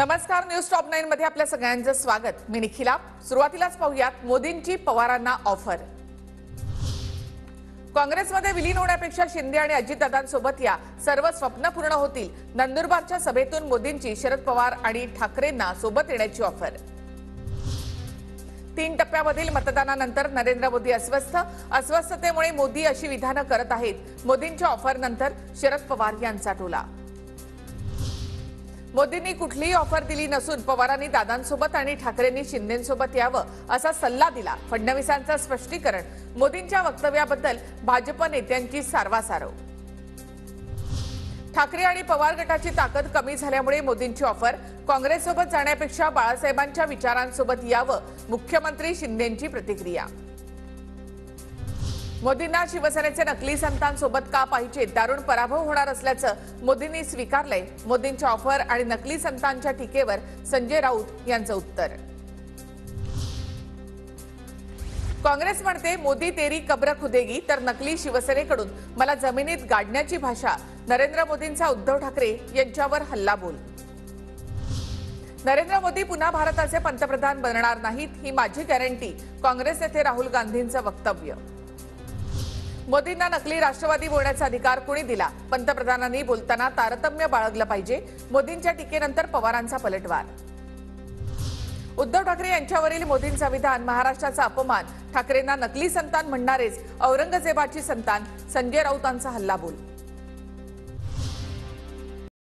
नमस्कार, news top 9 मध्ये आपल्या सगळ्यांचं स्वागत। मी निखिला। सुरुवातीलाच पाहूयात मोदींची पवारांना ऑफर। काँग्रेसमध्ये विलीन होण्यापेक्षा शिंदे आणि अजितदादांसोबत या सर्व स्वप्न पूर्ण होतील। नंदुरबारच्या सभेतून मोदींची शरद पवार आणि ठाकरेंना सोबत येण्याची ऑफर। 3 टप्प्यामधील मतदानानंतर नरेंद्र मोदी अस्वस्थतेमुळे मोदी अशी विधानं करत आहेत। मोदींच्या ऑफर नंतर शरद पवार यांचा टोला। मोदींनी कुठलीही ऑफर दिली नसून पवारांनी दादांसोबत आणि ठाकरेंनी शिंदेंसोबत यावं असा सल्ला दिला। फडणवीसांचं स्पष्टीकरण। मोदींच्या वक्तव्याबद्दल भाजप नेत्यांची सारवासारव। ठाकरे आणि पवार गटाची ताकद कमी झाल्यामुळे मोदींची ऑफर। काँग्रेससोबत जाण्यापेक्षा बाळासाहेबांच्या विचारांसोबत यावं, मुख्यमंत्री शिंदेंची प्रतिक्रिया। मोदींना शिवसेनेचे नकली संतांसोबत का पाहिजे? दारुण पराभव होणार असल्याचं मोदींनी स्वीकारलंय। मोदींच्या ऑफर आणि नकली संतांच्या टीकेवर संजय राऊत यांचं उत्तर। काँग्रेस म्हणते मोदी तेरी कब्र खुदेगी, तर नकली शिवसेनेकडून मला जमिनीत गाडण्याची भाषा। नरेंद्र मोदींचा उद्धव ठाकरे यांच्यावर हल्लाबोल। नरेंद्र मोदी पुन्हा भारताचे पंतप्रधान बनणार नाहीत, ही माझी गॅरंटी। काँग्रेस नेते राहुल गांधींचं वक्तव्य। मोदींना नकली राष्ट्रवादी बोलण्याचा अधिकार कोणी दिला? पंतप्रधानांनी बोलताना तारतम्य बाळगलं पाहिजे। मोदींच्या टीकेनंतर पवारांचा पलटवार। उद्धव ठाकरे यांच्यावरील मोदींचा विधान महाराष्ट्राचा अपमान। ठाकरेंना नकली संतान म्हणणारेच औरंगजेबाची संतान। संजय राऊतांचा हल्लाबोल।